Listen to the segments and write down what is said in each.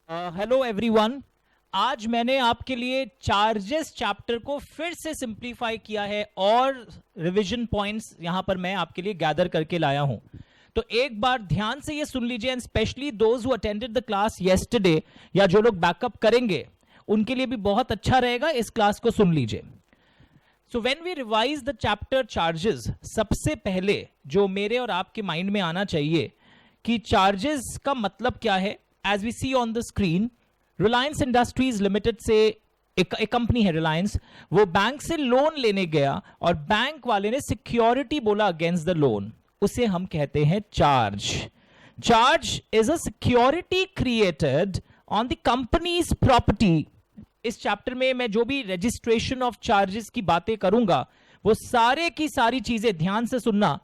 Hello everyone. आज मैंने आपके लिए चार्जेस चैप्टर को फिर से सिंप्लीफाई किया है और रिवीजन पॉइंट्स यहां पर मैं आपके लिए गैदर करके लाया हूं। तो एक बार ध्यान से ये सुन लीजिए, and specially those who attended the class yesterday या जो लोग बैकअप करेंगे उनके लिए भी बहुत अच्छा रहेगा, इस क्लास को सुन लीजिए। So when we revise the chapter charges, सबसे पहले जो मेरे और आपके माइंड में आना चाहिए कि चार्जेस का मतलब क्या है। As we see on the screen, Reliance Industries Limited से एक कंपनी है रिलायंस, वो बैंक से लोन लेने गया और बैंक वाले ने सिक्योरिटी बोला अगेंस्ट द लोन, उसे हम कहते हैं charge. Charge is a security created on the companies property. इस चैप्टर में मैं जो भी रजिस्ट्रेशन ऑफ चार्जेस की बातें करूंगा वो सारे की सारी चीजें ध्यान से सुनना।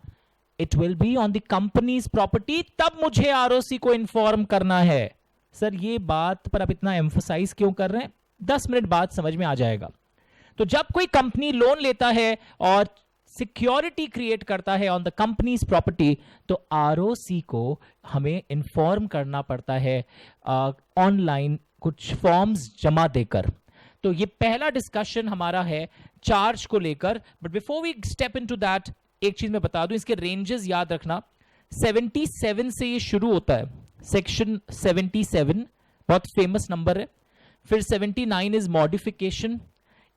It will be on the companies property, तब मुझे आरओसी को इन्फॉर्म करना है। सर ये बात पर आप इतना एम्फोसाइज क्यों कर रहे हैं? 10 मिनट बाद समझ में आ जाएगा। तो जब कोई कंपनी लोन लेता है और सिक्योरिटी क्रिएट करता है ऑन द कंपनीज प्रॉपर्टी, तो आरओसी को हमें इन्फॉर्म करना पड़ता है ऑनलाइन कुछ फॉर्म्स जमा देकर। तो ये पहला डिस्कशन हमारा है चार्ज को लेकर। But before we step into that, एक चीज मैं बता दूं, इसके रेंजेस याद रखना। 77 से ये शुरू होता है, सेक्शन 77 बहुत फेमस नंबर है। फिर 79 is modification,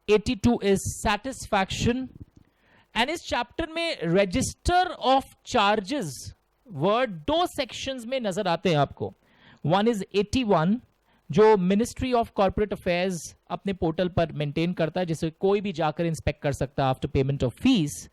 82 is satisfaction. And इस चैप्टर में register of charges word 2 sections में नजर आते हैं आपको। वन इज 81 जो मिनिस्ट्री ऑफ कॉर्पोरेट अफेयर्स अपने पोर्टल पर मेंटेन करता है, जिसे कोई भी जाकर इंस्पेक्ट कर सकता है आफ्टर पेमेंट ऑफ फीस।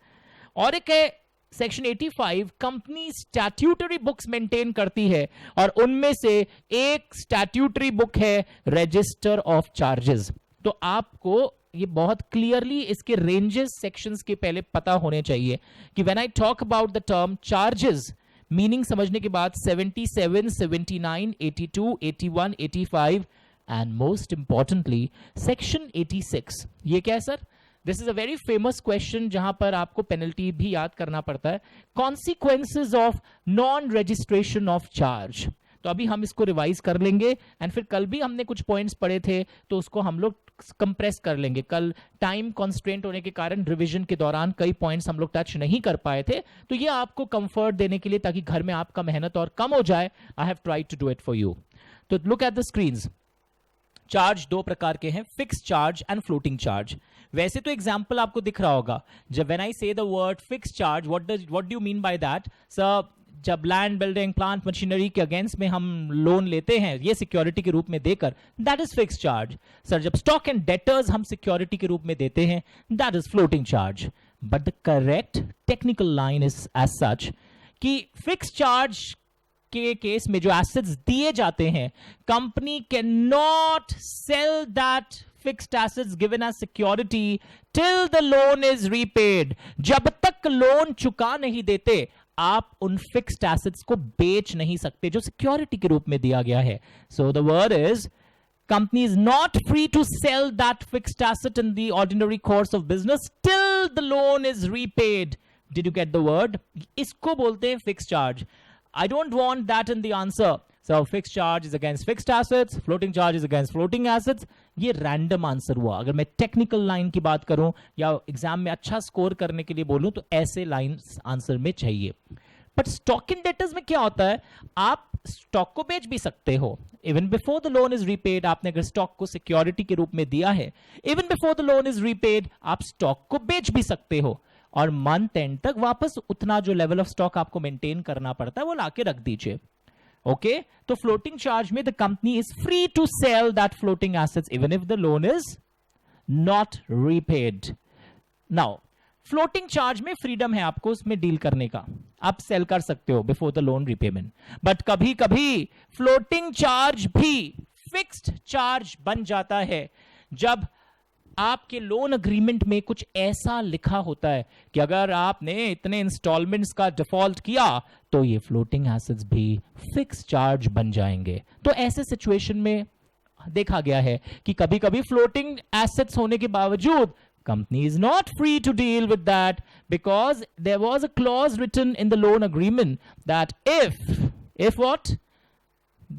और एक है section 85, company statutory books maintain करती है और उनमें से एक स्टैट्यूटरी बुक है रजिस्टर ऑफ चार्जेस। तो आपको ये बहुत क्लियरली इसके रेंजेस सेक्शंस के पहले पता होने चाहिए कि when I talk about the term charges, meaning समझने के बाद 77, 79, 82, 81, 85 एंड मोस्ट इंपॉर्टेंटली सेक्शन 86। ये क्या है sir? This is a very famous question जहां पर आपको पेनल्टी भी याद करना पड़ता है, consequences of non registration of charge. तो अभी हम इसको रिवाइज कर लेंगे एंड फिर कल भी हमने कुछ पॉइंट्स पढ़े थे तो उसको हम लोग कंप्रेस कर लेंगे। कल टाइम कॉन्स्ट्रेंट होने के कारण रिवीजन के दौरान कई पॉइंट्स हम लोग टच नहीं कर पाए थे, तो ये आपको कंफर्ट देने के लिए ताकि घर में आपका मेहनत और कम हो जाए, I have tried to do it for you. तो look at the screens. Charge 2 प्रकार के हैं, fix charge and floating charge. वैसे तो एग्जांपल आपको दिख रहा होगा। जब व्हेन आई से the word fix charge, what do you mean by that? Sir जब लैंड, बिल्डिंग, प्लांट, मशीनरी के अगेंस्ट में हम लोन लेते हैं ये सिक्योरिटी के रूप में देकर, that is fix charge. Sir जब स्टॉक एंड डेटर्स हम सिक्योरिटी के रूप में देते हैं, that is floating charge. But the correct technical line is as such कि फिक्स चार्ज के केस में जो एसेट्स दिए जाते हैं, company can not sell that fixed assets given as security till the loan is repaid. जब तक loan चुका नहीं देते आप उन फिक्स्ड एसेट्स को बेच नहीं सकते जो सिक्योरिटी के रूप में दिया गया है। So the word is company is not free to sell that fixed asset in the ordinary course of business till the loan is repaid. Did you get the word? इसको बोलते हैं fixed charge. I don't want that in the answer. So fixed charge is against fixed assets, floating charge is against floating assets. ये random answer हुआ। अगर मैं technical line की बात करूं या एग्जाम में अच्छा स्कोर करने के लिए बोलूं तो ऐसे लाइंस आंसर में चाहिए। बट स्टॉक इन डेटर्स में क्या होता है, आप स्टॉक को बेच भी सकते हो even before the loan is repaid. आपने अगर स्टॉक को सिक्योरिटी के रूप में दिया है, even before the loan is repaid आप स्टॉक को बेच भी सकते हो और मंथ एंड तक वापस उतना जो लेवल ऑफ स्टॉक आपको मेंटेन करना पड़ता है वो लाके रख दीजिए। ओके तो फ्लोटिंग चार्ज में the company is free to sell that floating assets even if the loan is not repaid. Now floating charge में फ्रीडम है आपको उसमें डील करने का, आप सेल कर सकते हो before the loan repayment. But कभी कभी फ्लोटिंग चार्ज भी फिक्स्ड चार्ज बन जाता है जब आपके लोन अग्रीमेंट में कुछ ऐसा लिखा होता है कि अगर आपने इतने इंस्टॉलमेंट्स का डिफॉल्ट किया तो ये फ्लोटिंग एसेट्स भी फिक्स चार्ज बन जाएंगे। तो ऐसे सिचुएशन में देखा गया है कि कभी कभी फ्लोटिंग एसेट्स होने के बावजूद company is not free to deal with that because there was a clause written in the loan agreement that if what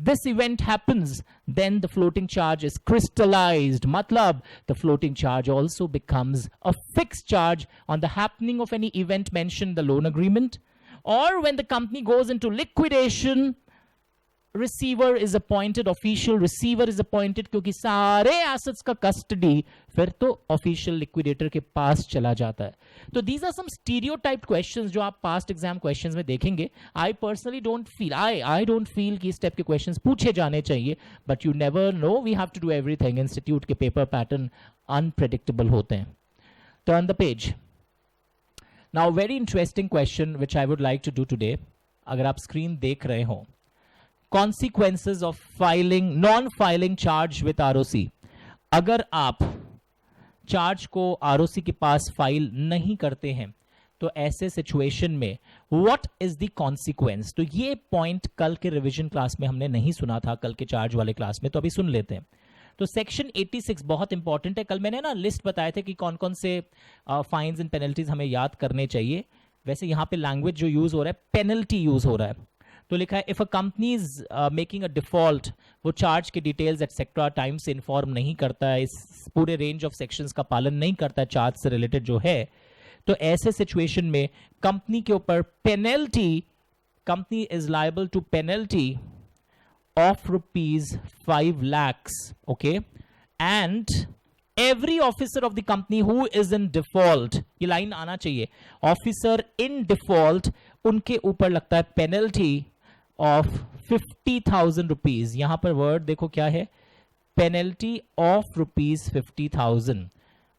this event happens, then the floating charge is crystallized. Matlab, the floating charge also becomes a fixed charge on the happening of any event mentioned in the loan agreement. Or when the company goes into liquidation, receiver is appointed, official receiver is appointed, क्योंकि सारे assets का custody फिर तो official liquidator के पास चला जाता है. तो these are some stereotyped questions जो आप past exam questions में देखेंगे. I personally don't feel, I don't feel कि इस type के questions पूछे जाने चाहिए, but you never know, we have to do everything. Institute के paper pattern unpredictable होते हैं. Turn the page. Now very interesting question which I would like to do today. अगर आप screen देख रहे हो, consequences of filing non-filing charge with ROC. अगर आप चार्ज को ROC के पास फाइल नहीं करते हैं तो ऐसे सिचुएशन में व्हाट इज द कॉन्सिक्वेंस. तो ये पॉइंट कल के रिवीजन क्लास में हमने नहीं सुना था, कल के चार्ज वाले क्लास में, तो अभी सुन लेते हैं. तो सेक्शन 86 बहुत इंपॉर्टेंट है. कल मैंने ना लिस्ट बताए थे कि कौन कौन से फाइन्स एंड पेनल्टीज हमें याद करने चाहिए. वैसे यहाँ पे लैंग्वेज जो यूज हो रहा है पेनल्टी यूज हो रहा है. तो लिखा है if a company is making a default, वो चार्ज के डिटेल्स एटसेट्रा टाइम से इन्फॉर्म नहीं करता है, इस पूरे रेंज ऑफ सेक्शंस का पालन नहीं करता है चार्ज से रिलेटेड जो है, तो ऐसे सिचुएशन में कंपनी के ऊपर penalty, company is liable to penalty of ₹5 lakhs. Okay, and every officer of the company who is in default, ये लाइन आना चाहिए, ऑफिसर इन डिफॉल्ट, उनके ऊपर लगता है पेनल्टी ऑफ 50,000 रुपीज. यहां पर वर्ड देखो क्या है, पेनल्टी ऑफ ₹50,000.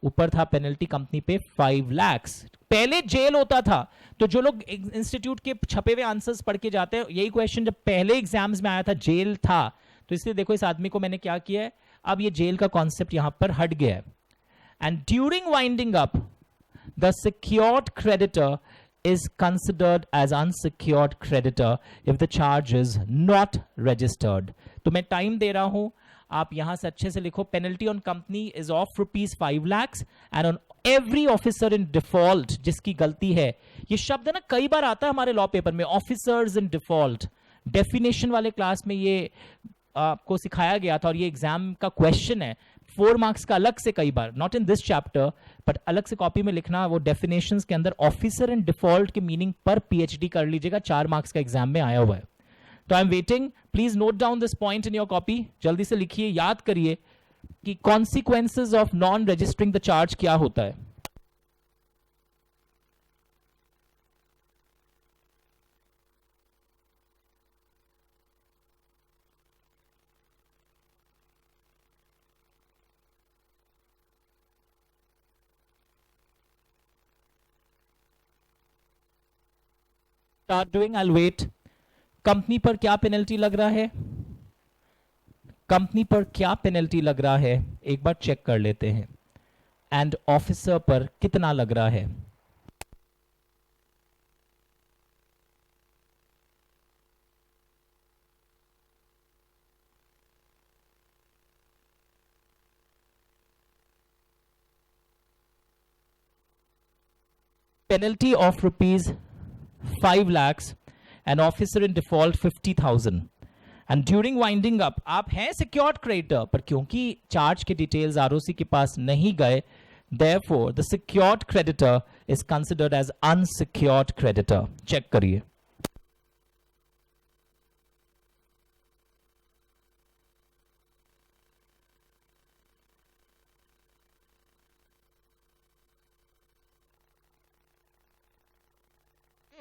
ऊपर था पेनल्टी कंपनी पे 5 lakhs. पहले जेल होता था. तो जो लोग इंस्टीट्यूट के छपे हुए आंसर्स पढ़ के जाते हैं, यही क्वेश्चन जब पहले एग्जाम्स में आया था जेल था, तो इसलिए देखो इस आदमी को मैंने क्या किया है, अब ये जेल का कॉन्सेप्ट यहां पर हट गया है. And during winding up the secured creditor is considered as unsecured creditor if the charge is not registered. तो मैं टाइम दे रहा हूं, आप यहां से अच्छे से लिखो. Penalty on company is of ₹5 lakhs and on every officer in default, जिसकी गलती है. ये शब्द है ना कई बार आता है हमारे लॉ पेपर में, ऑफिसर्स इन डिफॉल्ट. डेफिनेशन वाले क्लास में ये आपको सिखाया गया था और ये एग्जाम का क्वेश्चन है. 4 मार्क्स का अलग से कई बार, not in this chapter but अलग से कॉपी में लिखना, वो डेफिनेशंस के अंदर ऑफिसर इन डिफॉल्ट के मीनिंग पर PhD कर लीजिएगा. 4 मार्क्स का एग्जाम में आया हुआ है. तो I am waiting, please note down this point in your copy. जल्दी से लिखिए, याद करिए कि consequences of non registering the charge क्या होता है. Start doing, I'll wait. Company पर क्या पेनल्टी लग रहा है, कंपनी पर क्या पेनल्टी लग रहा है एक बार चेक कर लेते हैं. एंड ऑफिसर पर कितना लग रहा है. Penalty of ₹5 lakhs and officer in default 50,000 and during winding up आप हैं secured creditor, पर क्योंकि चार्ज के डिटेल्स ROC के पास नहीं गए, therefore the secured creditor is considered as unsecured creditor. Check करिए.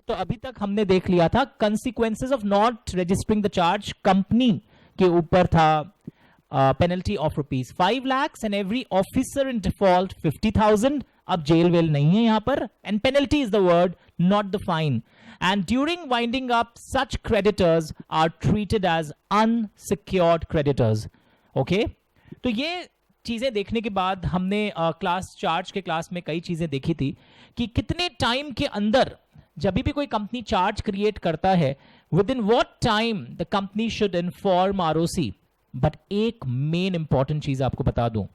तो अभी तक हमने देख लिया था consequences of not registering the charge. Company के ऊपर था penalty of ₹5 lakhs and every officer in default 50,000. अब जेल वेल नहीं है यहां पर, and penalty is the word, not the fine. And during winding up such creditors are treated as unsecured creditors. Okay, तो ये चीजें देखने के बाद हमने क्लास चार्ज के क्लास में कई चीजें देखी थी कि कितने टाइम के अंदर जब भी कोई कंपनी चार्ज क्रिएट करता है, with in what time the company should inform ROC. But एक मेन इंपॉर्टेंट चीज आपको बता दूं,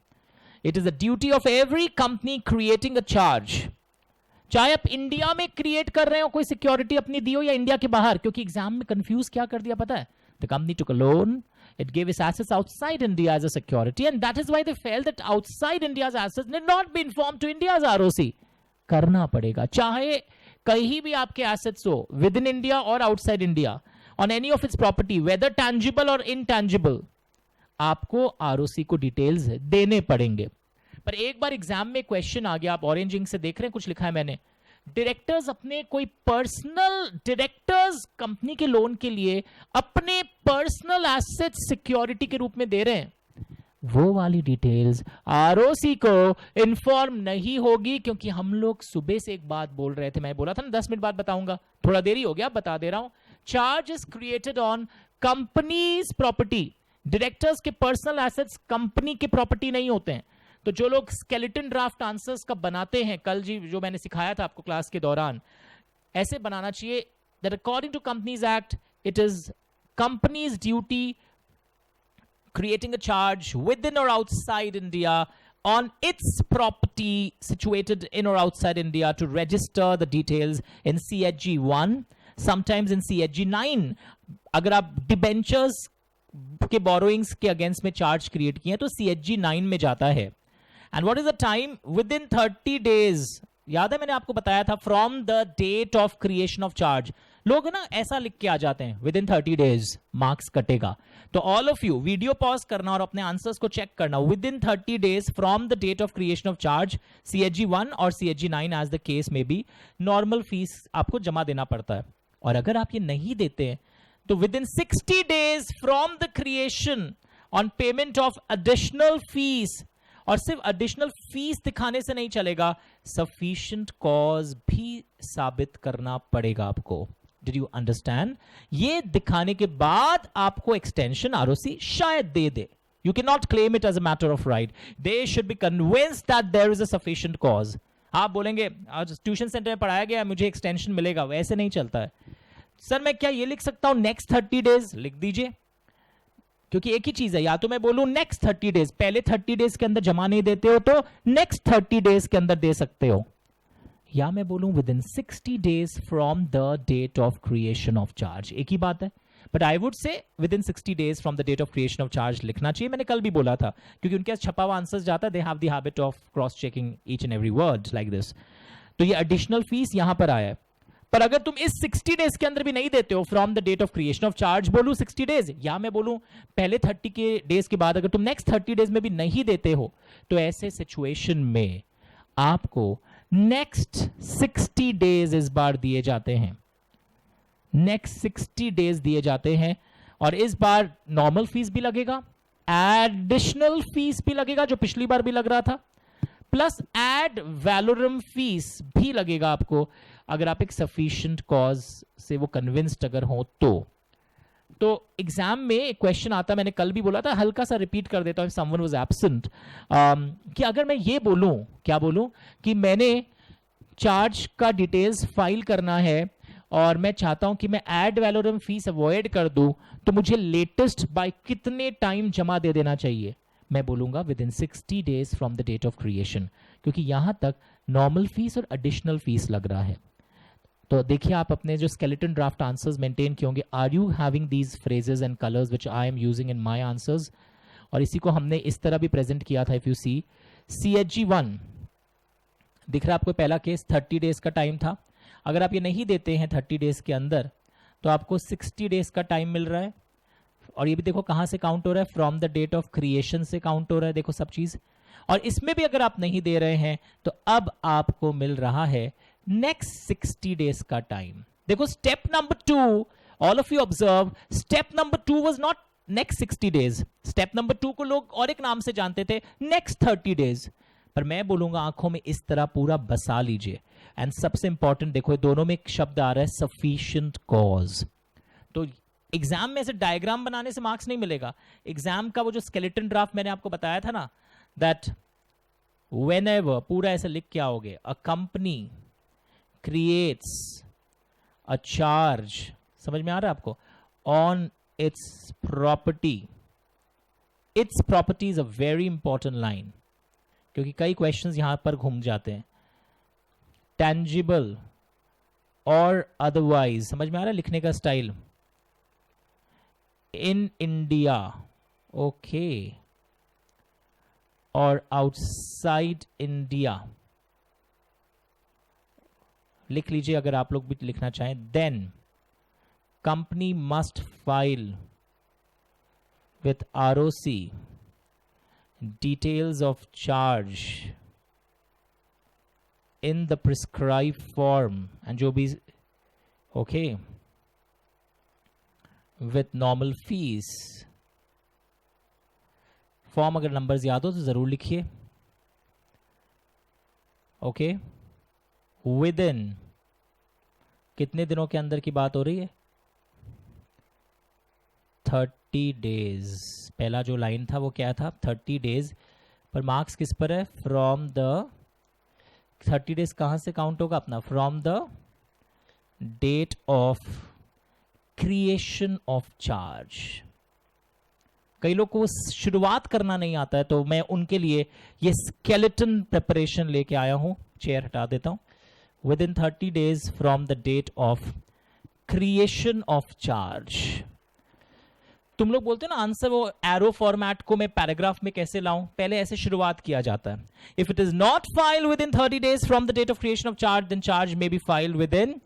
it is the duty of every company creating a charge, चाहे आप इंडिया में क्रिएट कर रहे हो कोई सिक्योरिटी अपनी दी हो या इंडिया के बाहर. क्योंकि एग्जाम में कंफ्यूज क्या कर दिया पता है, The company took a loan. It gave its assets outside India as a security, and that is why they felt that outside India's assets need not be informed to India's ROC. करना पड़ेगा, चाहे कहीं भी आपके assets हो, within India or outside India, on any of its property, whether tangible or intangible, आपको ROC को details देने पड़ेंगे. पर एक बार एग्जाम में क्वेश्चन आ गया, आप ऑरेंज इंक से देख रहे हैं, कुछ लिखा है मैंने, डायरेक्टर्स अपने कोई पर्सनल, डायरेक्टर्स कंपनी के लोन के लिए अपने पर्सनल एसेट सिक्योरिटी के रूप में दे रहे हैं, वो वाली डिटेल्स आरओसी को इन्फॉर्म नहीं होगी. क्योंकि हम लोग सुबह से एक बात बोल रहे थे, मैं बोला था ना 10 मिनट बाद बताऊंगा, थोड़ा देरी हो गया, बता दे रहा हूं. Charge is created on companies property. Directors के पर्सनल एसेट्स कंपनी के प्रॉपर्टी नहीं होते हैं. तो जो लोग स्केलेटन ड्राफ्ट आंसर्स का बनाते हैं, कल जी जो मैंने सिखाया था आपको क्लास के दौरान, ऐसे बनाना चाहिए that according to Companies Act, it is company's duty creating a charge within or outside India on its property situated in or outside India to register the details in CHG 1, sometimes in CHG 9. अगर आप debentures के borrowings के against में charge create किए तो CHG 9 में जाता है. And what is the time? Within 30 days. याद है मैंने आपको बताया था, from the date of creation of charge. लोग ना ऐसा लिख के आ जाते हैं विद इन 30 डेज मार्क्स कटेगा. तो all of you video pause करना और अपने आंसर्स को चेक करना. Within 30 days from the date of creation of charge, CHG 1 और CHG 9 as the case may be, normal fees आपको जमा देना पड़ता है. और अगर आप ये नहीं देते हैं तो with in 60 days from the creation on payment of additional fees. और सिर्फ एडिशनल फीस दिखाने से नहीं चलेगा, सफिशिएंट कॉज भी साबित करना पड़ेगा आपको. Did you understand? ये दिखाने के बाद आपको एक्सटेंशन आरओसी शायद दे दे. You can not claim it as a matter of right. They should be convinced that there is a sufficient cause. आप बोलेंगे आज ट्यूशन सेंटर में पढ़ाया गया, मुझे एक्सटेंशन मिलेगा, वैसे नहीं चलता है. सर मैं क्या ये लिख सकता हूं नेक्स्ट 30 डेज? लिख दीजिए, क्योंकि एक ही चीज है, या तो मैं बोलूं नेक्स्ट 30 डेज, पहले 30 डेज के अंदर जमा नहीं देते हो तो नेक्स्ट 30 डेज के अंदर दे सकते हो, या मैं बोलूं within 60 days from the date of creation of charge. एक ही बात है, but I would say within 60 days from the date of creation of charge लिखना चाहिए. मैंने कल भी बोला था, क्योंकि उनके पास छपा हुआ आंसर जाता है, they have the habit of cross checking each and every word like this. तो ये एडिशनल फीस यहां पर आया है. पर अगर तुम इस 60 डेज के अंदर भी नहीं देते हो from the date of creation of charge, बोलूं 60 डेज, या मैं बोलूं पहले 30 के डेज के बाद, अगर तुम नेक्स्ट 30 डेज में भी नहीं देते हो तो ऐसे सिचुएशन में आपको नेक्स्ट 60 डेज इस बार दिए जाते हैं. नेक्स्ट 60 डेज दिए जाते हैं, और इस बार नॉर्मल फीस भी लगेगा, एडिशनल फीस भी लगेगा जो पिछली बार भी लग रहा था, प्लस एड वैलोरम फीस भी लगेगा आपको, अगर आप एक सफिशिएंट कॉज से वो कन्विंस्ड अगर हो तो एग्जाम में एक क्वेश्चन आता, मैंने कल भी बोला था, हल्का सा रिपीट कर देता हूं, समवन वाज एब्सेंट, कि अगर मैं ये बोलूं, क्या बोलूं कि मैंने चार्ज का डिटेल्स फाइल करना है और मैं चाहता हूं कि मैं एड वैलोरम फीस अवॉइड कर दूं, तो मुझे लेटेस्ट बाय कितने टाइम जमा दे देना चाहिए? मैं बोलूंगा within 60 days from the date of creation, क्योंकि यहां तक नॉर्मल फीस और एडिशनल फीस लग रहा है. तो देखिए आप अपने जो स्केलेटन ड्राफ्ट आंसर्स मेंटेन किए होंगे, are you having these phrases and colours which I am using in my answers? और इसी को हमने इस तरह भी प्रेजेंट किया था. इफ यू सी CHG 1 दिख रहा है आपको, पहला केस 30 डेज का टाइम था. अगर आप ये नहीं देते हैं 30 डेज के अंदर तो आपको 60 डेज का टाइम मिल रहा है. और ये भी देखो कहां से काउंट हो रहा है, from the date of creation से काउंट हो रहा है, देखो सब चीज. और इसमें भी अगर आप नहीं दे रहे हैं तो अब आपको मिल रहा है नेक्स्ट 60 डेज का टाइम. देखो step number 2, all of you observe, step number 2 was not next 60 days. Step number 2 को लोग और एक नाम से जानते थे, नेक्स्ट 30 डेज. पर मैं बोलूंगा आंखों में इस तरह पूरा बसा लीजिए. एंड सबसे इंपॉर्टेंट देखो, दोनों में एक शब्द आ रहा है सफिशिएंट कॉज. तो एग्जाम में ऐसे डायग्राम बनाने से मार्क्स नहीं मिलेगा. एग्जाम का वो जो स्केलेटन ड्राफ्ट मैंने आपको बताया था ना, दैट व्हेनेवर पूरा ऐसे लिख के आओगे, a company creates a charge, समझ में आ रहा है आपको, on its property. Its property is a very important line, क्योंकि कई क्वेश्चंस यहां पर घूम जाते हैं. tangible or otherwise, समझ में आ रहा है लिखने का स्टाइल. इन इंडिया, ओके, और आउटसाइड इंडिया, लिख लीजिए अगर आप लोग भी लिखना चाहें, then company must file with ROC details of charge in the prescribed form, and जो भी, okay, with normal fees. Form अगर नंबर्स याद हो तो जरूर लिखिए, ओके। विद इन कितने दिनों के अंदर की बात हो रही है? 30 डेज। पहला जो लाइन था वो क्या था? 30 डेज। पर मार्क्स किस पर है? फ्रॉम द 30 डेज कहां से काउंट होगा अपना? From the date of creation of charge. कई लोग को शुरुआत करना नहीं आता है, तो मैं उनके लिए ये स्केलेटन प्रिपरेशन लेके आया हूं। चेयर हटा देता हूं। Within 30 days from the date of creation of charge. तुम लोग बोलते हो ना आंसर, वो एरो फॉर्मेट को मैं पैराग्राफ में कैसे लाऊं? पहले ऐसे शुरुआत किया जाता है। If it is not filed within 30 days from the date of creation of charge, then charge may be filed within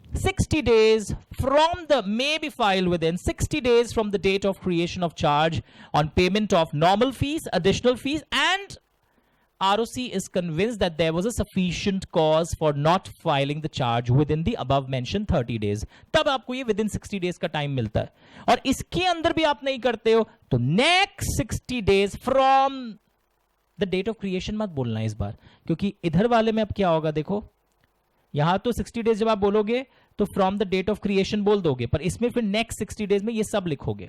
60 days from the may be filed within 60 days from the date of creation of charge on payment of normal fees, additional fees, and ROC is convinced that there was a sufficient cause for not filing the charge within the above mentioned 30 days. तब आपको ये within 60 days का time मिलता है। और इसके अंदर भी आप नहीं करते हो तो next 60 days from the date of creation मत बोलना इस बार, क्योंकि इधर वाले में अब क्या होगा देखो, यहां तो 60 डेज जब आप बोलोगे तो from the date of creation बोल दोगे, पर इसमें फिर नेक्स्ट 60 डेज में ये सब लिखोगे।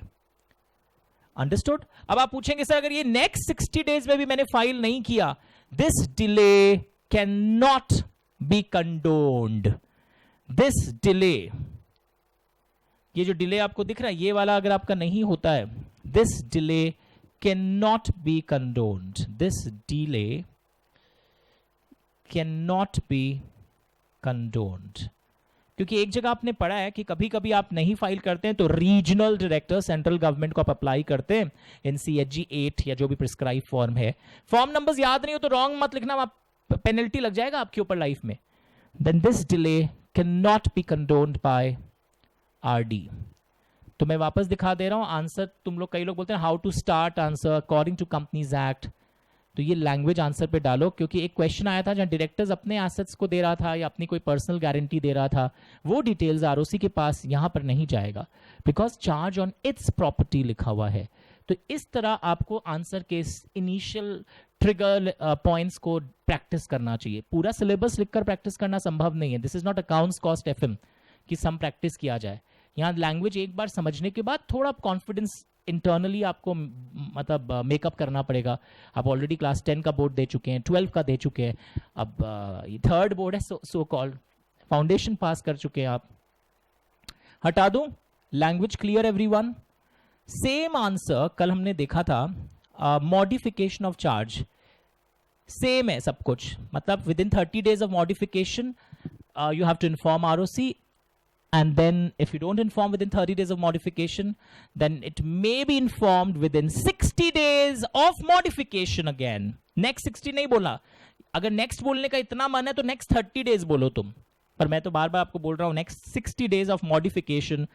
अंडरस्टूड? अब आप पूछेंगे सर अगर ये नेक्स्ट 60 डेज में भी मैंने फाइल नहीं किया, this delay can not be condoned. This delay, ये जो डिले आपको दिख रहा है ये वाला अगर आपका नहीं होता है, this delay can not be condoned. This delay can not be condoned. क्योंकि एक जगह आपने पढ़ा है कि कभी कभी आप नहीं फाइल करते हैं तो रीजनल डायरेक्टर सेंट्रल गवर्नमेंट को आप अप्लाई करते हैं इन CHG 8 या जो भी प्रिस्क्राइब फॉर्म है। फॉर्म नंबर्स याद नहीं हो तो रॉन्ग मत लिखना, आप पेनल्टी लग जाएगा आपके ऊपर लाइफ में। Then this delay can not be condoned by RD। तो मैं वापस दिखा दे रहा हूं आंसर। तुम लोग, कई लोग बोलते हैं how to start answer according to companies act, तो ये लैंग्वेज आंसर पे डालो, क्योंकि एक क्वेश्चन आया था जहां डायरेक्टर्स अपने एसेट्स को दे रहा था या अपनी कोई पर्सनल गारंटी दे रहा था, वो डिटेल्स ROC के पास यहां पर नहीं जाएगा because charge on it's property लिखा हुआ है। तो इस तरह आपको आंसर के इनिशियल ट्रिगर पॉइंट्स को प्रैक्टिस करना चाहिए। पूरा सिलेबस लिखकर प्रैक्टिस करना संभव नहीं है। This is not accounts cost FM कि सम प्रैक्टिस किया जाए। यहाँ लैंग्वेज एक बार समझने के बाद थोड़ा कॉन्फिडेंस इंटरनली आपको मतलब मेकअप करना पड़ेगा। आप ऑलरेडी क्लास 10 का बोर्ड दे चुके हैं, 12 का दे चुके हैं, अब थर्ड बोर्ड है, सो कॉल्ड फाउंडेशन पास कर चुके हैं आप। हटा दूं? Language clear everyone? Same answer कल हमने देखा था मॉडिफिकेशन ऑफ चार्ज, सेम है सब कुछ। मतलब within 30 days of modification you have to inform ROC, and then if you don't inform within 30 days of modification, then it may be informed within 60 days of modification again. Next 60 नहीं बोला, अगर next बोलने का इतना मन है तो next 30 days बोलो तुम, पर मैं तो बार बार आपको बोल रहा हूं next 60 days of modification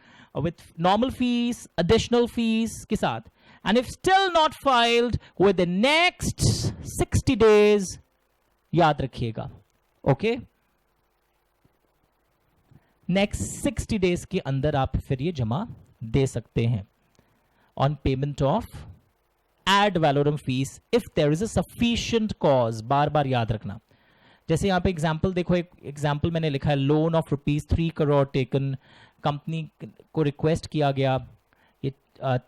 with normal fees, additional fees के साथ, and if still not filed with the next 60 days, याद रखिएगा, okay? नेक्स्ट 60 डेज के अंदर आप फिर ये जमा दे सकते हैं on payment of ad valorem fees if there is a sufficient cause. बार बार याद रखना। जैसे यहां पे एग्जांपल देखो, एक एग्जांपल मैंने लिखा है, loan of ₹3 crore taken, company को रिक्वेस्ट किया गया, ये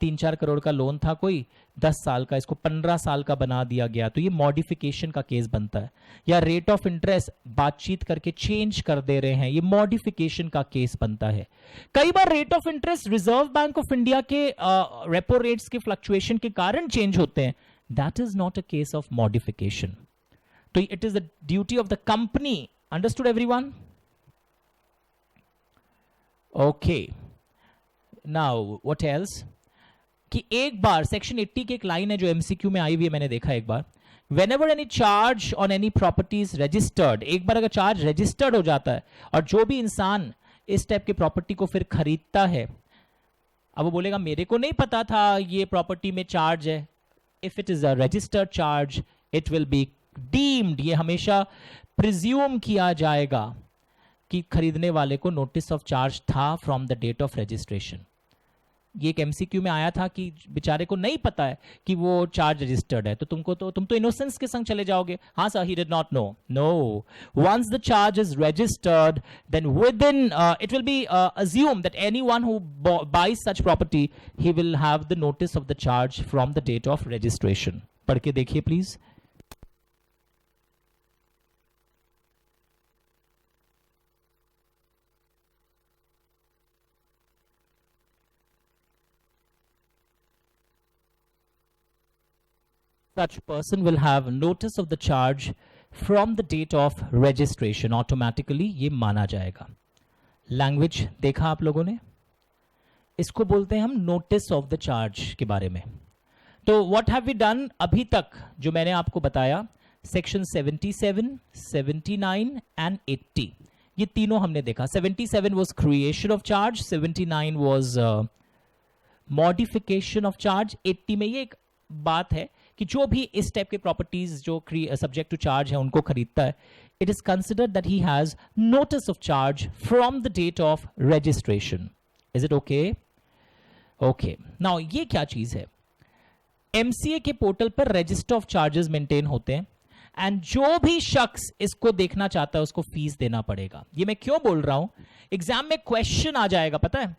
3-4 करोड़ का लोन था कोई 10 साल का, इसको 15 साल का बना दिया गया, तो ये मॉडिफिकेशन का केस बनता है। या रेट ऑफ इंटरेस्ट बातचीत करके चेंज कर दे रहे हैं, ये मॉडिफिकेशन का केस बनता है। कई बार rate of interest Reserve Bank of India के रेपो रेट्स के फ्लक्चुएशन के कारण चेंज होते हैं, that is not a case of modification. तो it is the duty of the company. Understood everyone? Okay, now what else? कि एक बार सेक्शन 80 की एक लाइन है जो एमसीक्यू में आई हुई है, मैंने देखा एक बार, whenever any charge on any property is registered, एक बार अगर चार्ज रजिस्टर्ड हो जाता है और जो भी इंसान इस टाइप की प्रॉपर्टी को फिर खरीदता है, अब वो बोलेगा मेरे को नहीं पता था ये प्रॉपर्टी में चार्ज है, if it is a registered charge it will be deemed, ये हमेशा प्रिज्यूम किया जाएगा कि खरीदने वाले को नोटिस ऑफ चार्ज था from the date of registration. ये एक एमसीक्यू में आया था कि बेचारे को नहीं पता है कि वो चार्ज रजिस्टर्ड है, तो तुम तो इनोसेंस के संग चले जाओगे, हाँ sir he did not know. No, once the charge is registered then within it will be assume that anyone who buys such property he will have the notice of the charge from the date of registration. पढ़ के देखिए please. Such person will have notice of the charge from the date of registration, automatically ये माना जाएगा। Language देखा आप लोगों ने, इसको बोलते हैं हम नोटिस ऑफ द चार्ज के बारे में। तो व्हाट हैव वी डन अभी तक जो मैंने आपको बताया, सेक्शन 77, 79 एंड 80, ये तीनों हमने देखा। 77 was creation of charge, 79 was modification of charge, 80 में ये एक बात है कि जो भी इस टाइप के प्रॉपर्टीज जो सब्जेक्ट टू चार्ज है उनको खरीदता है, it is considered that he has notice of charge from the date of registration. Is it okay? Okay, now ये क्या चीज है, एमसीए के पोर्टल पर रजिस्टर ऑफ चार्जेस मेंटेन होते हैं एंड जो भी शख्स इसको देखना चाहता है उसको फीस देना पड़ेगा। ये मैं क्यों बोल रहा हूं, एग्जाम में क्वेश्चन आ जाएगा, पता है,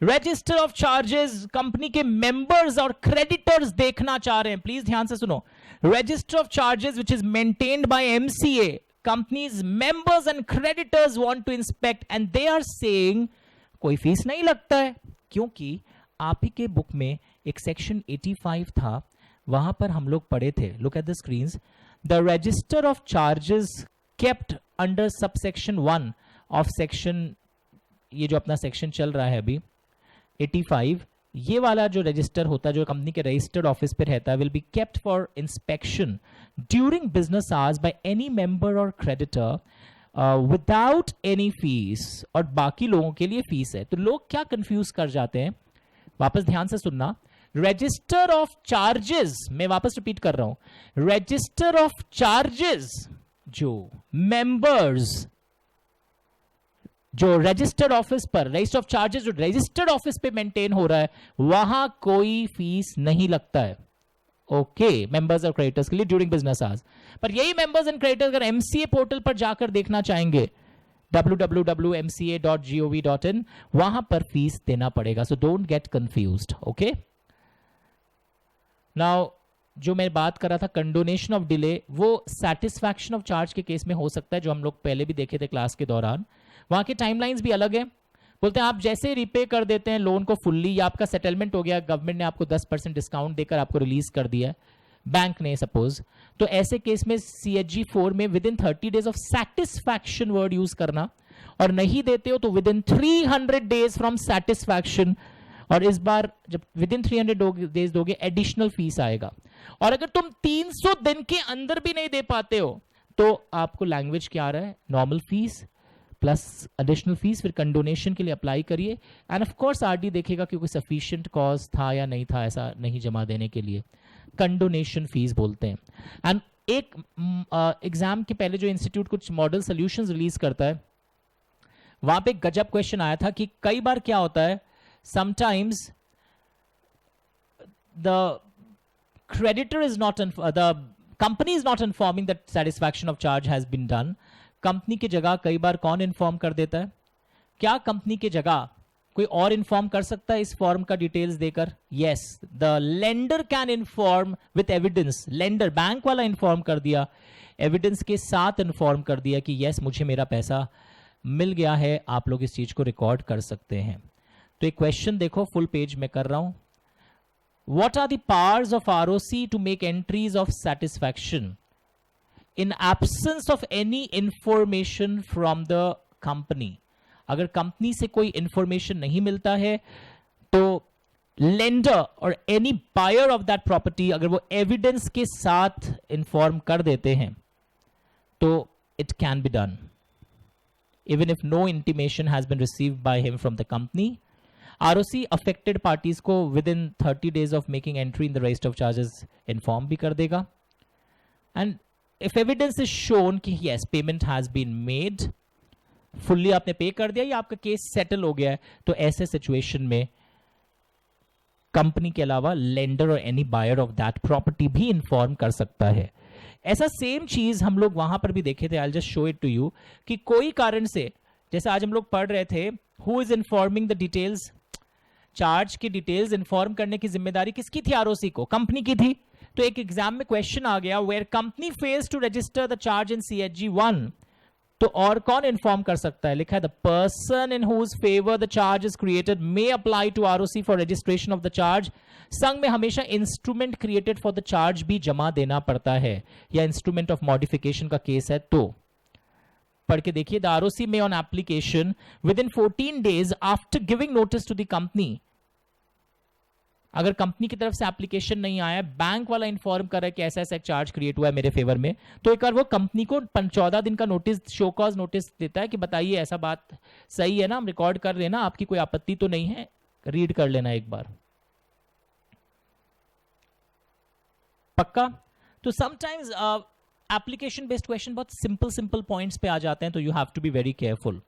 रजिस्टर ऑफ चार्जेस कंपनी के मेंबर्स और क्रेडिटर्स देखना चाह रहे हैं, प्लीज ध्यान से सुनो। Register of charges which is maintained by MCA, companies members and creditors want to inspect and they are saying कोई फीस नहीं लगता है, क्योंकि आप ही के बुक में एक सेक्शन 85 था, वहां पर हम लोग पढ़े थे, look at the screens, the register of charges kept under subsection 1 of section, ये जो अपना सेक्शन चल रहा है अभी 85, ये वाला जो रजिस्टर होता है जो कंपनी के रजिस्टर्ड ऑफिस पे रहता है, will be kept for inspection during business hours by any member और क्रेडिटर विदाउट एनी फीस, और बाकी लोगों के लिए फीस है। तो लोग क्या कंफ्यूज कर जाते हैं, वापस ध्यान से सुनना, रजिस्टर ऑफ चार्जेस, मैं वापस रिपीट कर रहा हूं, रजिस्टर ऑफ चार्जेस जो मेंबर्स, जो रजिस्टर्ड ऑफिस पर, रजिस्टर ऑफ चार्जेस जो रजिस्टर्ड ऑफिस पे मेंटेन हो रहा है, वहां कोई फीस नहीं लगता है। ओके, मेंबर्स और क्रेडिटर्स के लिए ड्यूरिंग बिजनेस आवर्स। पर यही मेंबर्स एंड क्रेडिटर्स अगर एमसीए पोर्टल पर जाकर देखना चाहेंगे, www.mca.gov.in, वहां पर फीस देना पड़ेगा। So don't get confused. Okay, now जो मैं बात कर रहा था कंडोनेशन ऑफ डिले, वो सैटिस्फैक्शन ऑफ चार्ज के केस में हो सकता है, जो हम लोग पहले भी देखे थे क्लास के दौरान। वहां के टाइमलाइंस भी अलग है, बोलते हैं आप जैसे रिपे कर देते हैं लोन को फुल्ली, या आपका सेटलमेंट हो गया, गवर्नमेंट ने आपको 10% डिस्काउंट देकर आपको रिलीज कर दिया है, बैंक ने सपोज, तो ऐसे केस में CHG 4 में with in 30 days of satisfaction word use करना, और नहीं देते हो तो with in 300 days from satisfaction, और इस बार जब विद इन 300 डेज दोगे एडिशनल फीस आएगा, और अगर तुम 300 दिन के अंदर भी नहीं दे पाते हो तो आपको लैंग्वेज क्या आ रहा है, normal fees plus additional fees, फिर कंडोनेशन के लिए अप्लाई करिए, एंड ऑफ कोर्स आरडी देखेगा कि कोई सफिशिएंट कॉज था या नहीं था ऐसा नहीं जमा देने के लिए, कंडोनेशन फीस बोलते हैं। एंड एक एग्जाम के पहले जो इंस्टीट्यूट कुछ मॉडल सॉल्यूशंस रिलीज करता है, वहां पे गजब क्वेश्चन आया था कि कई बार क्या होता है, sometimes the creditor is not the company is not informing that satisfaction of charge has been done। Company की जगह कई बार कौन इन्फॉर्म कर देता है, क्या कंपनी की जगह कोई और इन्फॉर्म कर सकता है इस फॉर्म का डिटेल्स देकर? Yes, the lender can inform with evidence, lender bank वाला इन्फॉर्म कर दिया, एविडेंस के साथ इन्फॉर्म कर दिया कि यस मुझे मेरा पैसा मिल गया है, आप लोग इस चीज को रिकॉर्ड कर सकते हैं। तो एक क्वेश्चन देखो, फुल पेज में कर रहा हूं, what are the powers of ROC to make entries of satisfaction in absence of any information from the company? अगर कंपनी से कोई इंफॉर्मेशन नहीं मिलता है तो लेंडर और any buyer of that property अगर वो एविडेंस के साथ इन्फॉर्म कर देते हैं तो it can be done even if no intimation has been received by him from the company. ROC affected parties को within 30 days of making entry in the register of charges inform भी कर देगा. And if evidence is shown कि yes payment has been made, fully आपने पे कर दिया या आपका केस सेटल हो गया है, तो ऐसे सिचुएशन में कंपनी के अलावा लेंडर और any buyer of that property भी इन्फॉर्म कर सकता है. ऐसा सेम चीज हम लोग वहां पर भी देखे थे. I just show it to you कि कोई कारण से, जैसे आज हम लोग पढ़ रहे थे, who is informing the details, charge की डिटेल्स इन्फॉर्म करने की जिम्मेदारी किसकी थी? आरओसी को, कंपनी की थी. तो एक एग्जाम में क्वेश्चन आ गया, where company fails to register the charge in CHG 1, तो और कौन इन्फॉर्म कर सकता है? लिखा है the person in whose favour the charge is created may apply to ROC for registration of the charge. संघ में हमेशा instrument created for the charge भी जमा देना पड़ता है, या इंस्ट्रूमेंट ऑफ मॉडिफिकेशन का केस है तो. पढ़ के देखिए, द आरओसी में on application within 14 days after giving notice to the company, अगर कंपनी की तरफ से एप्लीकेशन नहीं आया, बैंक वाला इन्फॉर्म कर रहा है कि ऐसा ऐसा एक चार्ज क्रिएट हुआ है मेरे फेवर में, तो एक बार वो कंपनी को 14 दिन का नोटिस, शो कॉज नोटिस देता है कि बताइए ऐसा बात सही है ना, हम रिकॉर्ड कर लेना, आपकी कोई आपत्ति तो नहीं है, रीड कर लेना एक बार. पक्का? तो समटाइम्स एप्लीकेशन बेस्ड क्वेश्चन बहुत सिंपल पॉइंट्स पे आ जाते हैं, तो you have to be very careful.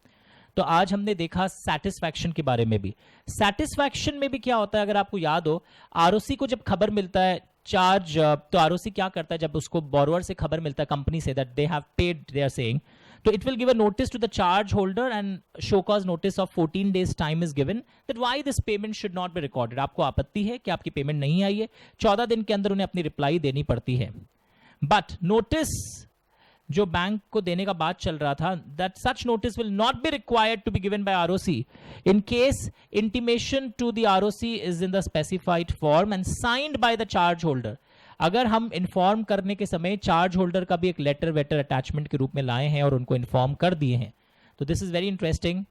तो आज हमने देखा सेटिस्फैक्शन के बारे में भी. सेटिस्फैक्शन में भी क्या होता है, अगर आपको याद हो, आरओसी को जब खबर मिलता है चार्ज, तो आरओसी क्या करता है, जब उसको बोरोवर से खबर मिलता है कंपनी से that they have paid, they are saying, तो it will give a notice to the charge holder and show cause notice of 14 days time is given that why this payment should not be recorded. आपको आपत्ति है कि आपकी payment नहीं आई है, 14 दिन के अंदर उन्हें अपनी रिप्लाई देनी पड़ती है. बट नोटिस जो बैंक को देने का बात चल रहा था, that such notice will not be required to be given by ROC in case intimation to the ROC is in the specified form and signed by the charge holder. अगर हम इन्फॉर्म करने के समय चार्ज होल्डर का भी एक letter waiter attachment के रूप में लाए हैं और उनको इन्फॉर्म कर दिए हैं, तो this is very interesting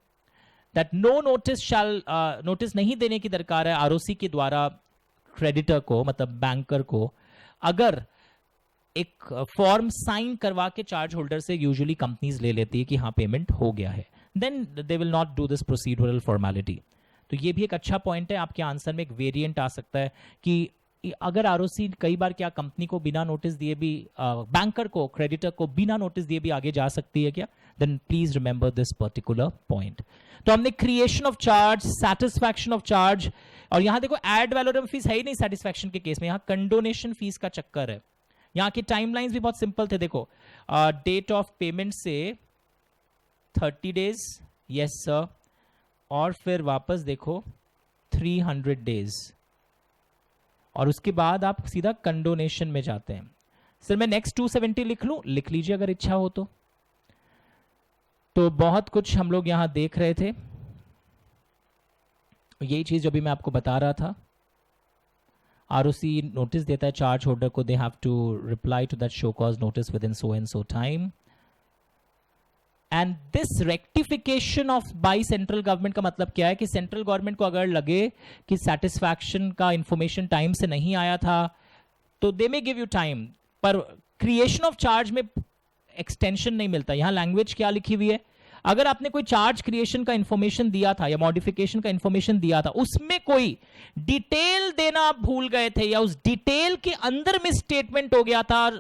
that no notice shall, notice नहीं देने की दरकार है आरओसी के द्वारा क्रेडिटर को, मतलब बैंकर को, अगर एक फॉर्म साइन करवा के चार्ज होल्डर से यूजुअली कंपनीज ले लेती है कि हाँ पेमेंट हो गया है, then they will not do this procedural formality. तो ये भी एक अच्छा पॉइंट है. आपके आंसर में एक वेरिएंट आ सकता है कि अगर आरओसी कई बार क्या कंपनी को बिना नोटिस दिए भी, बैंकर को, क्रेडिटर को बिना नोटिस दिए भी आगे जा सकती है क्या? Then please remember this particular point. तो हमने creation of charge, satisfaction of charge, और यहां देखो एड वैलोरम फीस है ही नहीं सेटिस्फैक्शन के केस में, यहां कंडोनेशन फीस का चक्कर है. यहाँ की टाइमलाइंस भी बहुत सिंपल थे. देखो डेट ऑफ पेमेंट से 30 days, यस सर, और फिर वापस देखो 300 days, और उसके बाद आप सीधा कंडोनेशन में जाते हैं. सर मैं नेक्स्ट 270 लिख लूं? लिख लीजिए अगर इच्छा हो तो. तो बहुत कुछ हम लोग यहां देख रहे थे, यही चीज जो भी मैं आपको बता रहा था. आरओसी नोटिस देता है चार्ज होल्डर को, they have to reply to that show cause notice within so and so time. And this rectification of by central government का मतलब क्या है कि सेंट्रल गवर्नमेंट को अगर लगे कि सेटिस्फैक्शन का इंफॉर्मेशन टाइम से नहीं आया था, तो दे मे गिव यू टाइम, पर क्रिएशन ऑफ चार्ज में एक्सटेंशन नहीं मिलता. यहां लैंग्वेज क्या लिखी हुई है, अगर आपने कोई चार्ज क्रिएशन का इंफॉर्मेशन दिया था या मॉडिफिकेशन का इंफॉर्मेशन दिया था, उसमें कोई डिटेल देना आप भूल गए थे या उस डिटेल के अंदर मिसस्टेटमेंट हो गया था,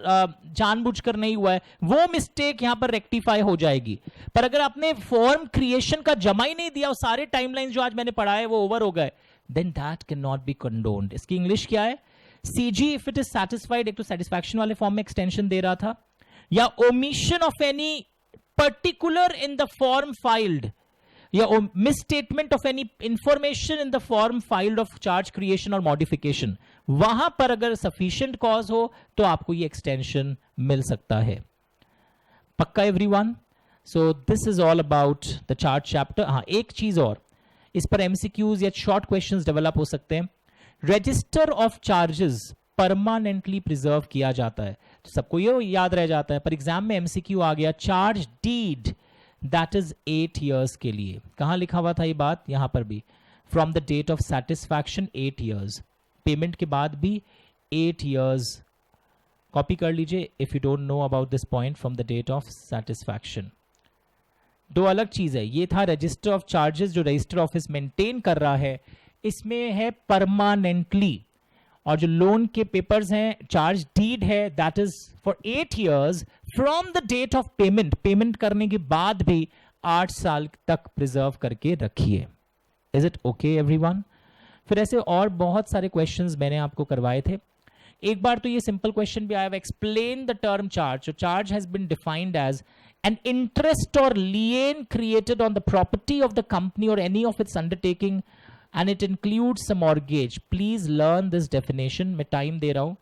जानबूझकर नहीं हुआ है, वो मिस्टेक यहां पर रेक्टिफाई हो जाएगी. पर अगर आपने फॉर्म क्रिएशन का जमा ही नहीं दिया और सारे टाइमलाइन जो आज मैंने पढ़ाए वो ओवर हो गए, then that can not be condoned. इसकी इंग्लिश क्या है? CG if it is satisfied, एक तो सेटिस्फैक्शन वाले फॉर्म में एक्सटेंशन दे रहा था, या omission of any particular in the form filed, या misstatement of any information in the form filed of charge creation or modification, वहां पर अगर sufficient cause हो तो आपको ये extension मिल सकता है. पक्का everyone? So this is all about the charge chapter. हाँ, एक चीज और, इस पर MCQs या short questions develop हो सकते हैं. Register of charges permanently preserve किया जाता है, तो सबको ये याद रह जाता है. पर एग्जाम में एमसीक्यू आ गया, charge deed that is 8 years के लिए. कहां लिखा हुआ था ये बात? यहां पर भी from the date of satisfaction 8 years, payment के बाद भी 8 years. कॉपी कर लीजिए if you don't know about this point, from the date of satisfaction. दो अलग चीज है. ये था रजिस्टर ऑफ चार्जेस जो रजिस्टर ऑफिस मेंटेन कर रहा है, इसमें है परमानेंटली. और जो लोन के पेपर्स हैं, चार्ज डीड है, that is for 8 years from the date of payment. Payment करने के बाद भी 8 साल तक प्रिजर्व करके रखिए. Is it okay everyone? फिर ऐसे और बहुत सारे क्वेश्चंस मैंने आपको करवाए थे. एक बार तो ये सिंपल क्वेश्चन भी आया, explain the term charge. Charge has been defined as an interest or lien created on the property of the company or any of its undertaking, and it includes a mortgage. Please learn this definition. मैं time दे रहा हूं,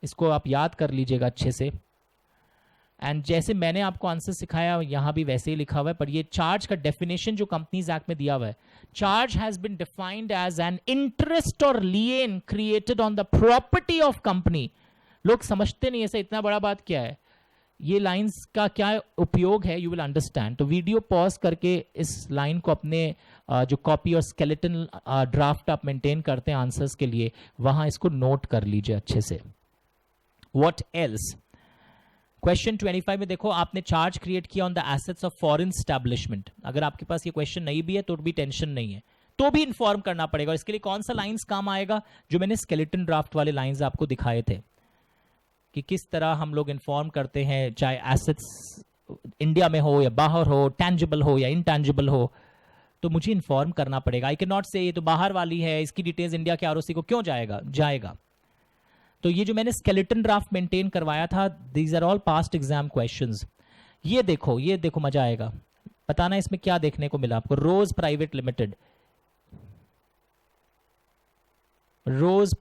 इसको आप याद कर लीजिएगा अच्छे से. एंड जैसे मैंने आपको आंसर सिखाया यहां भी वैसे ही लिखा हुआ है, पर ये चार्ज का डेफिनेशन जो कंपनीज एक्ट में दिया हुआ है, charge has been defined as an interest और lien created on the property of company. लोग समझते नहीं ऐसा इतना बड़ा बात क्या है, ये लाइंस का क्या उपयोग है, यू विल अंडरस्टैंड. तो वीडियो पॉज करके इस लाइन को अपने जो कॉपी और स्केलेटन ड्राफ्ट आप मेंटेन करते हैं आंसर्स के लिए, वहां इसको नोट कर लीजिए अच्छे से. What else? क्वेश्चन 25 में देखो, आपने चार्ज क्रिएट किया on the assets of foreign establishment. अगर आपके पास ये क्वेश्चन नहीं भी है तो भी टेंशन नहीं है, तो भी इन्फॉर्म करना पड़ेगा. और इसके लिए कौन सा लाइंस काम आएगा? जो मैंने स्केलेटन ड्राफ्ट वाले लाइंस आपको दिखाए थे कि किस तरह हम लोग इन्फॉर्म करते हैं, चाहे एसेट्स इंडिया में हो या बाहर हो, टैंजिबल हो या इनटैंजिबल हो, तो मुझे इन्फॉर्म करना पड़ेगा. आई कैन नॉट से ये तो बाहर वाली है, इसकी डिटेल्स इंडिया के आरओसी को क्यों जाएगा. तो ये जो मैंने स्केलेटन ड्राफ्ट मेंटेन करवाया था, these are all past exam questions. ये देखो मजा आएगा. बताना इसमें क्या देखने को मिला आपको. रोज प्राइवेट लिमिटेड, रोज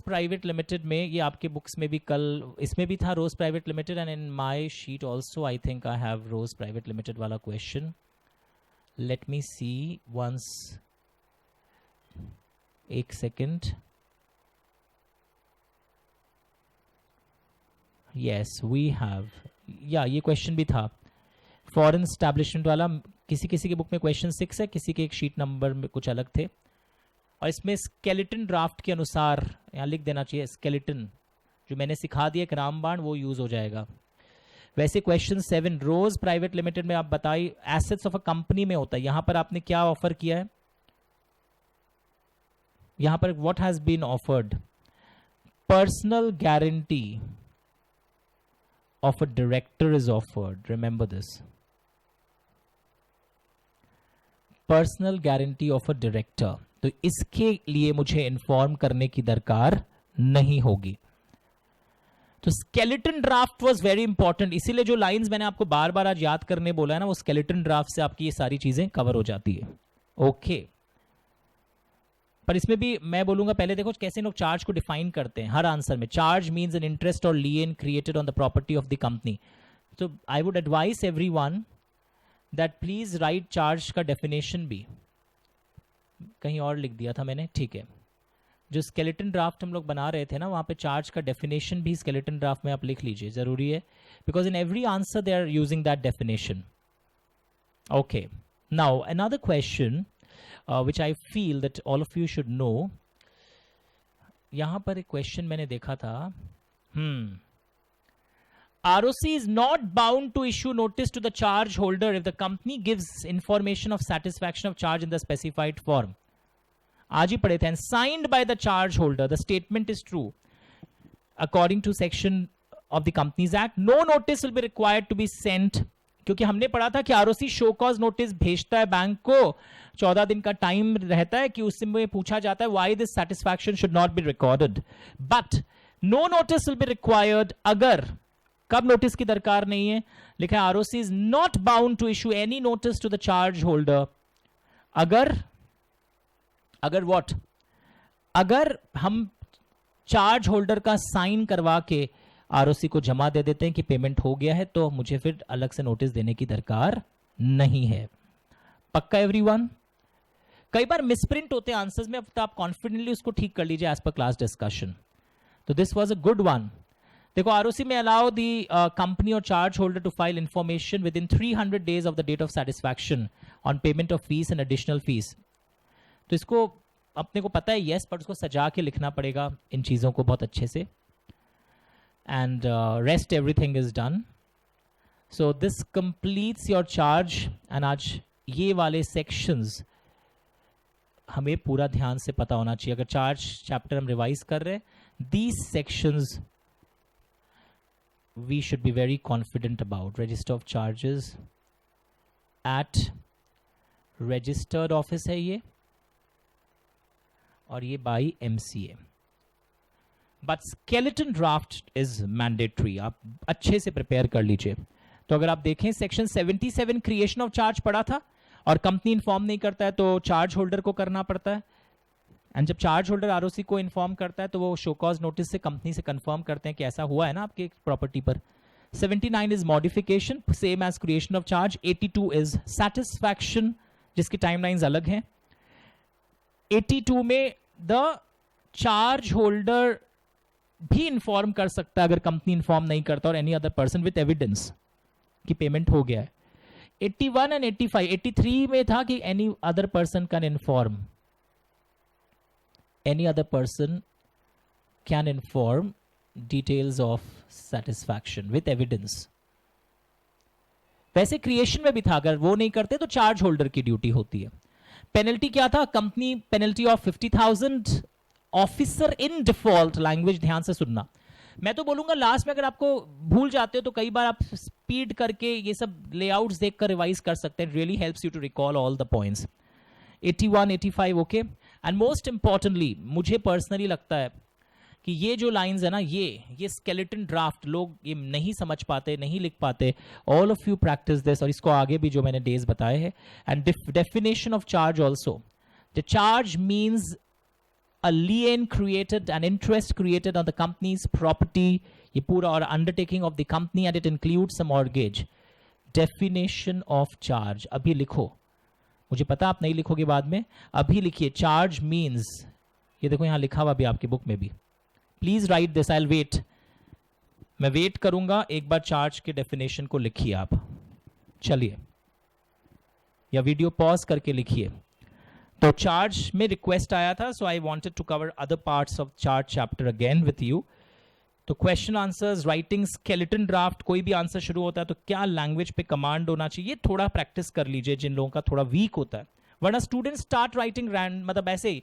प्राइवेट लिमिटेड में, ये आपके बुक्स में भी कल इसमें भी था Rose private limited, and in my sheet also I think I have Rose private limited वाला question. Let me see once, एक सेकेंड. यस वी हैव, या ये क्वेश्चन भी था फॉरेन स्टैब्लिशमेंट वाला. किसी के बुक में क्वेश्चन 6 है, किसी के एक शीट नंबर में कुछ अलग थे. और इसमें स्केलेटन ड्राफ्ट के अनुसार यहाँ लिख देना चाहिए स्केलेटन, जो मैंने सिखा दिया रामबाण, वो यूज हो जाएगा. वैसे क्वेश्चन 7 रोज प्राइवेट लिमिटेड में आप बताइए एसेट्स ऑफ अ कंपनी में होता है. यहां पर आपने क्या ऑफर किया है? यहां पर what has been offered? Personal guarantee of a director is offered. Remember this, personal guarantee of a director. तो इसके लिए मुझे इन्फॉर्म करने की दरकार नहीं होगी. तो skeleton draft was very important. इसीलिए जो लाइंस मैंने आपको बार बार आज याद करने बोला है ना, वो स्केलेटन ड्राफ्ट से आपकी ये सारी चीजें कवर हो जाती है. ओके. पर इसमें भी मैं बोलूंगा, पहले देखो कैसे लोग चार्ज को डिफाइन करते हैं हर आंसर में. चार्ज मीन्स एन इंटरेस्ट और lien created on the property of the company. तो I would advise everyone that please write charge का डेफिनेशन भी. कहीं और लिख दिया था मैंने, ठीक है. जो स्केलेटन ड्राफ्ट हम लोग बना रहे थे ना, वहां पे चार्ज का डेफिनेशन भी स्केलेटन ड्राफ्ट में आप लिख लीजिए, जरूरी है, because in every answer they are using that definition. Okay. Now another question which I feel that all of you should know. यहां पर एक क्वेश्चन मैंने देखा था. ROC is not bound to issue notice to the charge holder if the company gives information of satisfaction of charge in the specified form. आज ही पढ़े थे. And signed by the charge holder, the statement is true. According to section of the Companies Act, no notice will be required to be sent. क्योंकि हमने पढ़ा था कि ROC show cause notice भेजता है बैंक को, 14 दिन का टाइम रहता है कि उसमें पूछा जाता है why this satisfaction should not be recorded. But no notice will be required. अगर कब नोटिस की दरकार नहीं है, लिखा है ROC is not bound to issue any notice to the charge holder. अगर व्हाट? अगर हम चार्ज होल्डर का साइन करवा के आरओसी को जमा दे देते हैं कि पेमेंट हो गया है, तो मुझे फिर अलग से नोटिस देने की दरकार नहीं है. पक्का एवरीवन? कई बार मिसप्रिंट होते हैं आंसर्स में, तो आप कॉन्फिडेंटली उसको ठीक कर लीजिए एज पर क्लास डिस्कशन. तो this was a good one. देखो आरओसी में अलाउ दी कंपनी और charge holder to file information within 300 days of the date of satisfaction on payment of fees and additional fees. तो इसको अपने को पता है यस, पर उसको सजा के लिखना पड़ेगा इन चीज़ों को बहुत अच्छे से। And rest everything is done. So this completes your charge. And आज ये वाले सेक्शंस हमें पूरा ध्यान से पता होना चाहिए। अगर चार्ज चैप्टर हम रिवाइज कर रहे हैं, these sections we should be very confident about। register of charges at registered office है ये, और ये by MCA। but skeleton draft is mandatory। आप अच्छे से प्रिपेयर कर लीजिए। तो अगर आप देखें सेक्शन 77 क्रिएशन ऑफ चार्ज पड़ा था, और कंपनी इन्फॉर्म नहीं करता है तो चार्ज होल्डर को करना पड़ता है। एंड जब चार्ज होल्डर आरओसी को इन्फॉर्म करता है तो वो शो कॉज नोटिस से कंपनी से कंफर्म करते हैं कि ऐसा हुआ है ना आपके प्रॉपर्टी पर। 79 is modification, same as creation of charge. 82 is satisfaction, जिसकी टाइमलाइंस अलग हैं। 82 में द चार्ज होल्डर भी इन्फॉर्म कर सकता है अगर कंपनी इन्फॉर्म नहीं करता, और any other person with evidence कि पेमेंट हो गया है। 81 एंड 85, 83 में था कि any other person can inform, any other person can inform details of satisfaction with evidence। वैसे क्रिएशन में भी था, अगर वो नहीं करते तो चार्ज होल्डर की ड्यूटी होती है। पेनल्टी क्या था? Company penalty of 50,000, officer in default. Language ध्यान से सुनना। मैं तो बोलूंगा लास्ट में अगर आपको भूल जाते हो तो कई बार आप स्पीड करके ये सब लेआउट्स देखकर रिवाइज कर सकते हैं। Really helps you to recall all the points. 81, 85 okay. And most importantly मुझे पर्सनली लगता है कि ये जो लाइंस है ना, ये स्केलेटन ड्राफ्ट लोग ये नहीं समझ पाते, नहीं लिख पाते। All of you practice this, और इसको आगे भी जो मैंने डेज बताए हैं। And definition of charge also. The charge means a lien created, an interest created on the company's property, ये पूरा, और undertaking of the company, and it includes a mortgage। definition of charge अभी लिखो, मुझे पता आप नहीं लिखोगे बाद में, अभी लिखिए। चार्ज मीन्स, ये देखो यहां लिखा हुआ भी आपके बुक में भी। Please write this, I will wait. मैं वेट करूंगा, एक बार चार्ज के डेफिनेशन को लिखिए आप। चलिए, या वीडियो पॉज करके लिखिए। तो चार्ज में रिक्वेस्ट आया था, so I wanted to cover other parts of charge chapter again with you. तो question answers, writing skeleton draft, कोई भी आंसर शुरू होता है तो क्या लैंग्वेज पे कमांड होना चाहिए, थोड़ा प्रैक्टिस कर लीजिए जिन लोगों का थोड़ा वीक होता है। वरना स्टूडेंट स्टार्ट राइटिंग मतलब ऐसे ही,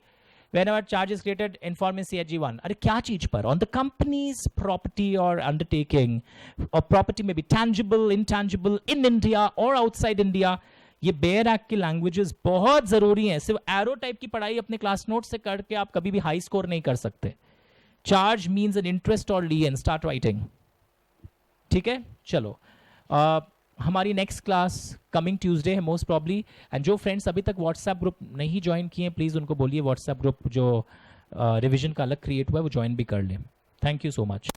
whenever charge is created, inform in CHG1। अरे क्या चीज पर? on the company's property or undertaking, or property may be tangible, intangible, in India or outside India। ये बेयर एक्ट की लैंग्वेजेस बहुत जरूरी हैं। सिर्फ एरो टाइप की पढ़ाई अपने क्लास नोट से करके आप कभी भी हाई स्कोर नहीं कर सकते। चार्ज मीन्स एन इंटरेस्ट और लियन, स्टार्ट राइटिंग। ठीक है, चलो। हमारी नेक्स्ट क्लास कमिंग ट्यूसडे है मोस्ट प्रॉब्ली। एंड जो फ्रेंड्स अभी तक व्हाट्सएप ग्रुप नहीं ज्वाइन किए, प्लीज उनको बोलिए व्हाट्सएप ग्रुप जो रिवीजन का अलग क्रिएट हुआ है वो ज्वाइन भी कर लें। Thank you so much.